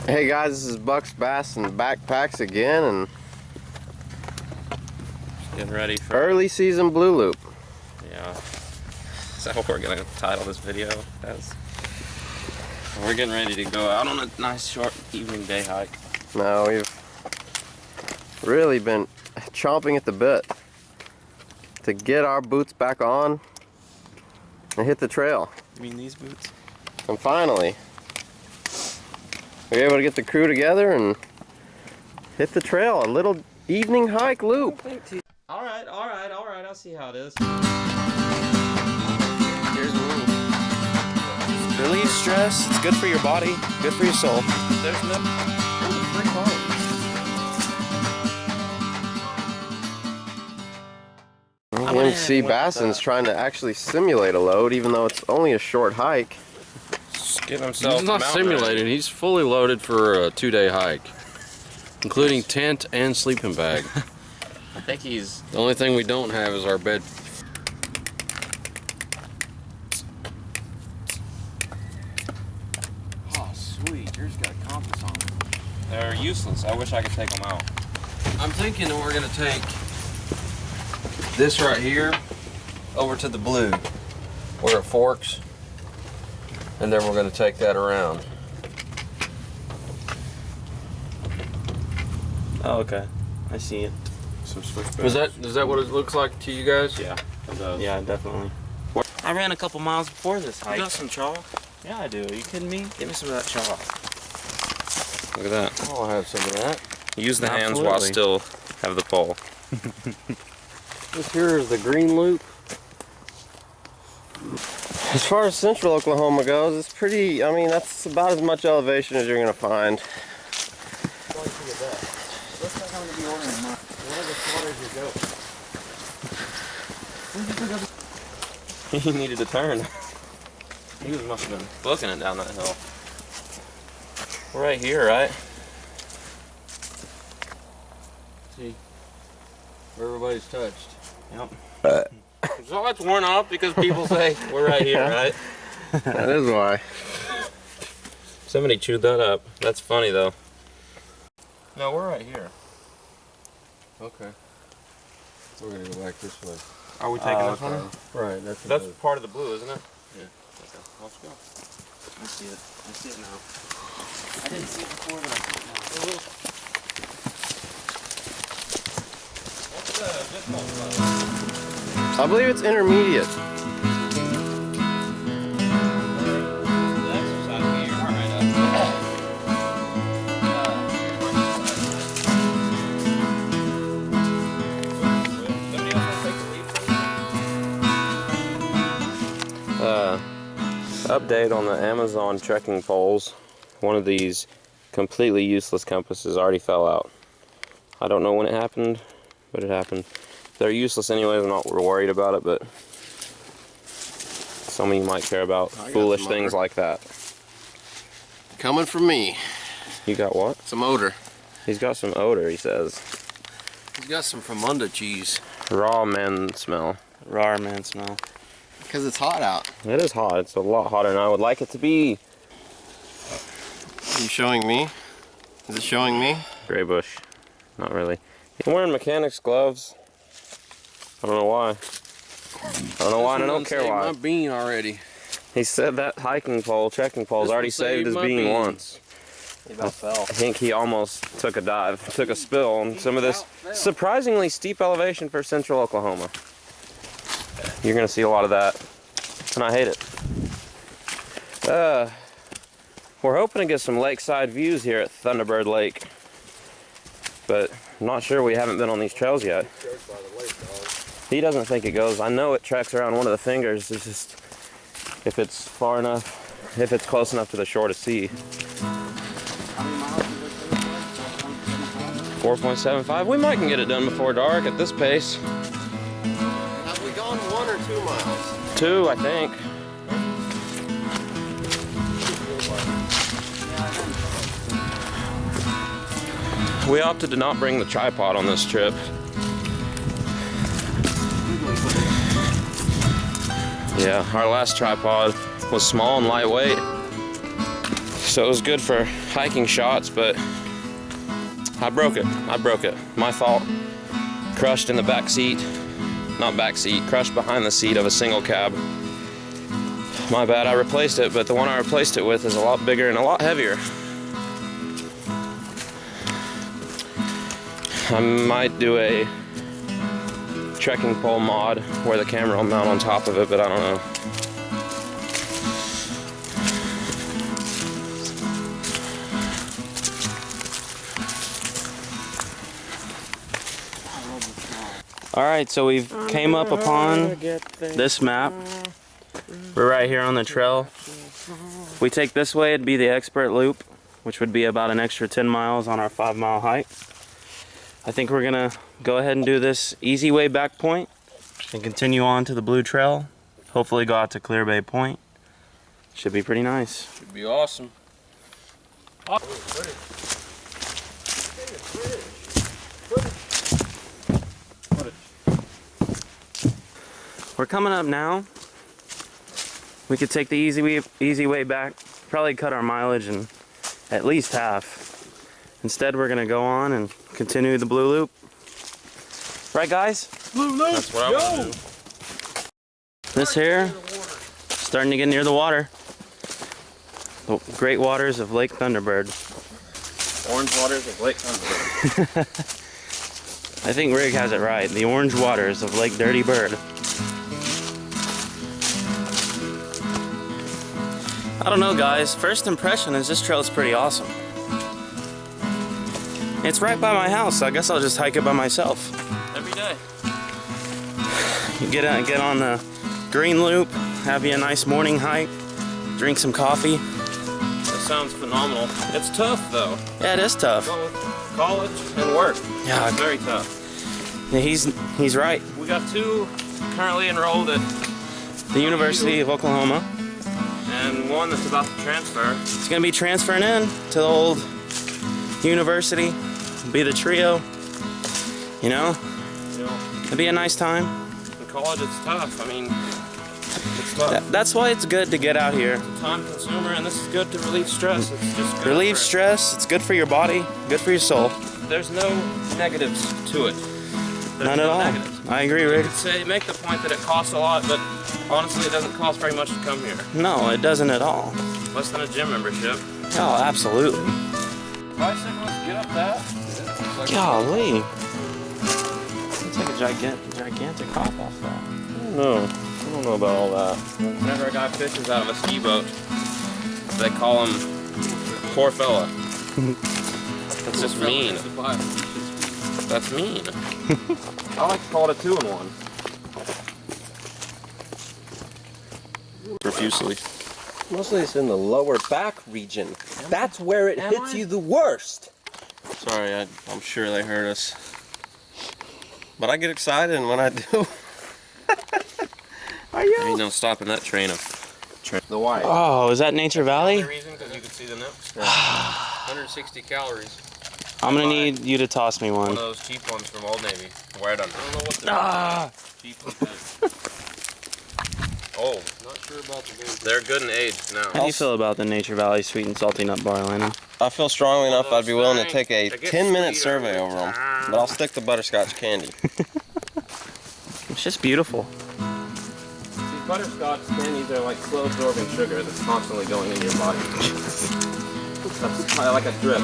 Hey guys, this is Bucks Bass and Backpacks again, and getting ready for early season blue loop. Yeah, is that what we're gonna title this video as? We're getting ready to go out on a nice short evening day hike. Now we've really been chomping at the bit to get our boots back on and hit the trail. You mean these boots? And finally, we were able to get the crew together and hit the trail, a little evening hike loop. Alright, I'll see how it is. Here's me. Relieve stress, it's good for your body, good for your soul. There's no MC Basson's trying to actually simulate a load, even though it's only a short hike. Just getting himself He's not simulating, he's fully loaded for a 2-day hike, including tent and sleeping bag. I think he's... The only thing we don't have is our bed. Oh, sweet. Yours got a compass on it. They're useless. I wish I could take them out. I'm thinking that we're gonna take this right here over to the blue where it forks, and then we're gonna take that around. Oh, okay. I see it. Some switchbacks. Is that what it looks like to you guys? Yeah, it does. Yeah, definitely. I ran a couple miles before this hike. You got some chalk? Yeah, I do. Are you kidding me? Give me some of that chalk. Look at that. Oh, I have some of that. Use the hands while still have the pole. This here is the green loop. As far as central Oklahoma goes, it's pretty, I mean, that's about as much elevation as you're going to find. He needed to turn. He must have been booking it down that hill. We're right here, right? See, where everybody's touched. Yep. So it's worn off because people say we're right here, right? That is why. Somebody chewed that up. That's funny though. No, we're right here. Okay. We're gonna go back this way. Are we taking this one? Right, That's part of the blue, isn't it? Yeah. Okay, let's go. I see it. I see it now. I didn't see it before, but I see it now. What's the default level? I believe it's intermediate. The exercise gear, all right, somebody else want to take the lead? Update on the Amazon trekking poles. One of these completely useless compasses already fell out. I don't know when it happened, but it happened. They're useless anyways, I'm not worried about it, but some of you might care about foolish things like that. Coming from me. You got what? Some odor. He's got some odor, he says. He's got some Fremunda cheese. Raw man smell. Raw man smell. Because it's hot out. It is hot. It's a lot hotter than I would like it to be. Are you showing me? Is it showing me? Gray bush. Not really. He's wearing mechanics gloves. I don't know why. I don't know why, and I don't care why. My bean already. He said that hiking pole, trekking pole's already saved his bean once. He about fell. I think he almost took a dive, took a spill on some of this surprisingly steep elevation for central Oklahoma. You're gonna see a lot of that, and I hate it. We're hoping to get some lakeside views here at Thunderbird Lake, but I'm not sure. We haven't been on these trails yet. He doesn't think it goes. I know it tracks around one of the fingers. It's just if it's far enough, if it's close enough to the shore to see. 4.75. We might can get it done before dark at this pace. Have we gone 1 or 2 miles? 2, I think. We opted to not bring the tripod on this trip. Yeah, our last tripod was small and lightweight. So it was good for hiking shots, but I broke it. My fault. Crushed in the back seat. Not back seat, crushed behind the seat of a single cab. My bad, I replaced it, but the one I replaced it with is a lot bigger and a lot heavier. I might do a trekking pole mod where the camera will mount on top of it, but I don't know. Alright, so we've came up upon this map. We're right here on the trail. If we take this way, it'd be the expert loop, which would be about an extra 10 miles on our 5-mile hike. I think we're gonna go ahead and do this easy way back point and continue on to the Blue Trail. Hopefully go out to Clear Bay Point. Should be pretty nice. Should be awesome. We're coming up now. We could take the easy way back, probably cut our mileage in at least half. Instead, we're gonna go on and continue the Blue Loop. Right, guys? Blue Loop, that's what I want to do. This here, starting to get near the water. The great waters of Lake Thunderbird. Orange waters of Lake Thunderbird. I think Rig has it right. The orange waters of Lake Dirty Bird. I don't know, guys. First impression is this trail is pretty awesome. It's right by my house, so I guess I'll just hike it by myself. Every day. You get on the green loop, have you a nice morning hike, drink some coffee. That sounds phenomenal. It's tough, though. Yeah, it is tough. Both college and work. Yeah, it's very tough. Yeah, he's right. We got 2 currently enrolled at the University of Oklahoma. And 1 that's about to transfer. It's gonna be transferring in to the old university. Be the trio. You know? It'd be a nice time. In college it's tough. I mean, it's tough. That's why it's good to get out here. It's a time consumer, and this is good to relieve stress. It's just good relieve stress. It's good for your body, good for your soul. There's no negatives to it. None at all. Negatives. I agree, Rick. You could make the point that it costs a lot, but honestly, it doesn't cost very much to come here. No, it doesn't at all. Less than a gym membership. Oh, absolutely. Bicyclists, get up that. Golly. It's like a gigantic hop off that. No, I don't know about all that. Whenever a guy fishes out of a ski boat, they call him poor fella. That's just mean. That's mean. I like to call it a 2-in-1. Profusely. Mostly it's in the lower back region. That's where it hits you the worst. Sorry, I'm sure they heard us. But I get excited, and when I do, there ain't no stopping that train of the white. Oh, is that Nature Valley? The reason, because you can see the nips. 160 calories. I'm gonna need you to toss me One one. of those cheap ones from Old Navy. Where I don't know what they're cheap ones. Oh, not sure about the baby. They're good in age now. How do you feel about the Nature Valley sweet and salty nut bar, Landon? I feel strongly enough I'd be willing to take a 10-minute survey over them, but I'll stick to butterscotch candy. It's just beautiful. See, butterscotch candies are like slow-absorbing sugar that's constantly going into your body. That's like a drip.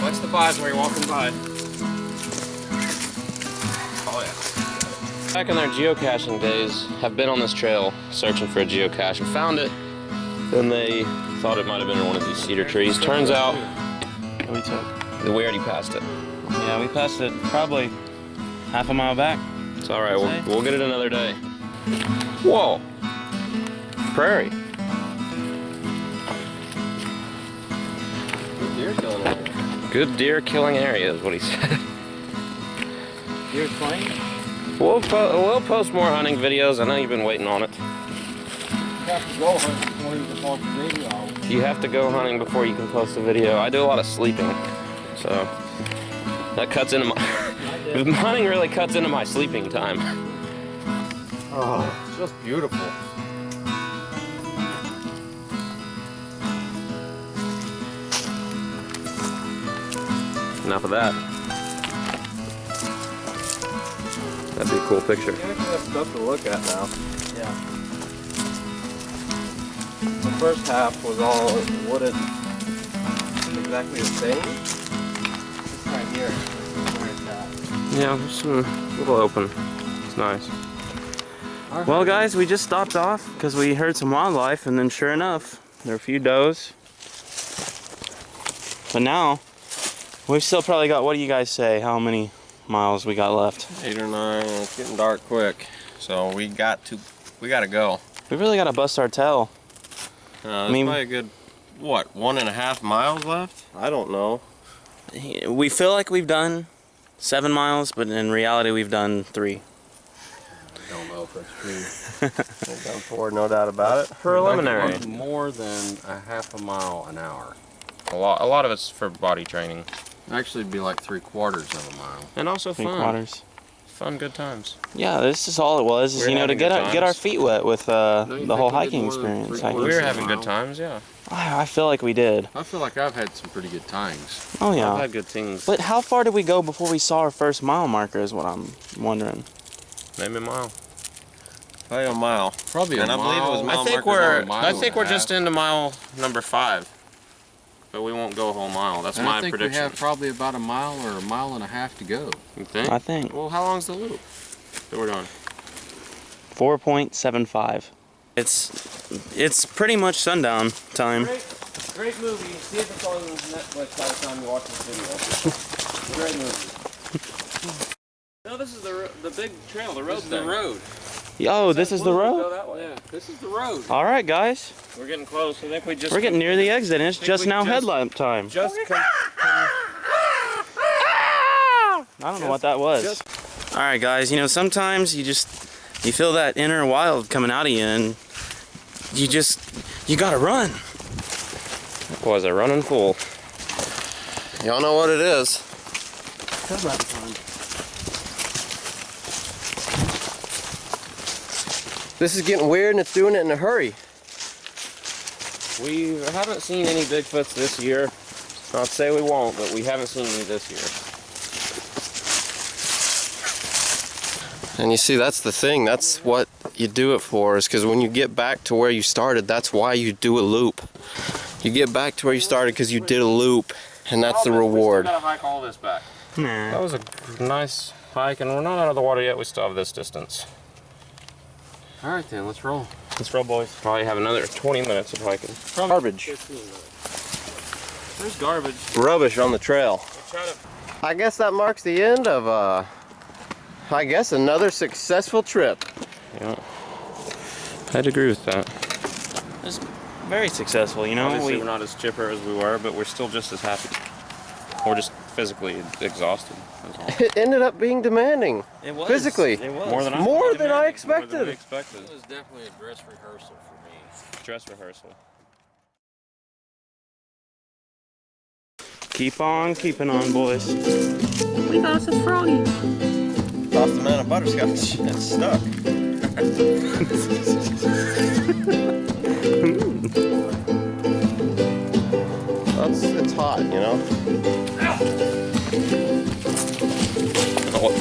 Watch the vibes while you're walking by. Oh yeah. Back in their geocaching days, have been on this trail searching for a geocache and found it. Then they thought it might have been in one of these cedar trees. Turns out we already passed it. Yeah, we passed it probably half a mile back. It's all right. We'll get it another day. Whoa, prairie. Good deer killing area is what he said. Deer's playing? We'll post more hunting videos. I know you've been waiting on it. You have to go hunting before you can post a video. I do a lot of sleeping, so that cuts into my... hunting really cuts into my sleeping time. Oh, it's just beautiful. Enough of that. That'd be a cool picture. We actually have stuff to look at now. Yeah. The first half was all wooded, exactly the same. This right here is where it's at. Yeah, there's some little open. It's nice. Well, guys, we just stopped off because we heard some wildlife, and then sure enough, there are a few does. But now, we've still probably got, what do you guys say, how many miles we got left? 8 or 9, it's getting dark quick. So we gotta go. We really got to bust our tail. There's probably a good, what, 1.5 miles left? I don't know. We feel like we've done 7 miles, but in reality, we've done 3. I don't know if that's true. We've done 4, no doubt about it. Preliminary. More than a half a mile an hour. A lot of it's for body training. Actually, it'd be like 3/4 of a mile. And also fun. Quarters. Fun, good times. Yeah, this is all it was, is, We're you know, to having good get our times. feet wet with you the think whole we did hiking more than experience. 3/4? We were Once having a good mile. times, yeah. I feel like we did. I feel like I've had some pretty good times. Oh, I've yeah. had good things. But how far did we go before we saw our first mile marker is what I'm wondering. Maybe a mile. Probably a mile. Probably And a I believe it mile. was mile I think markers we're on a mile and a just half. into mile number 5. But we won't go a whole mile. That's And my I think prediction. we have probably about a mile or a mile and a half to go. You think? I think. Well, how long's the loop that we're doing? 4.75. It's pretty much sundown time. Great movie. See if it's on Netflix by the time you watch this video. Great movie. No, this is the big trail, the road. This is the road. Oh, this is the Go road? that way. Yeah, this is the road. All right, guys. We're getting close. I think we just. We're getting near the exit, and it's think just we now just- headlamp time. Just. I don't know what that was. All right, guys. You know, sometimes you feel that inner wild coming out of you, and you gotta run. Was a running fool. Y'all know what it is. Headlamp time. This is getting weird and it's doing it in a hurry. We haven't seen any Bigfoots this year. Not to say we won't, but we haven't seen any this year. And you see, that's the thing. That's what you do it for, is because when you get back to where you started, that's why you do a loop. You get back to where you started because you did a loop, and that's the reward. We still gotta hike all this back. Nah. That was a nice hike, and we're not out of the water yet. We still have this distance. All right, then, let's roll. Let's roll, boys. Probably have another 20 minutes of hiking. Garbage. There's garbage. Rubbish on the trail. Try to. I guess that marks the end of, I guess, another successful trip. Yeah. I'd agree with that. It's very successful, you know. Obviously, we're not as chipper as we were, but we're still just as happy. We're just physically exhausted. That's all. It ended up being demanding. It was. Physically. It was. More than I More than I More expected. than we expected. It was definitely a dress rehearsal for me. Dress rehearsal. Keep on keeping on, boys. We lost a froggy. Lost the man of butterscotch. It's stuck. It's hot, you know? Oh,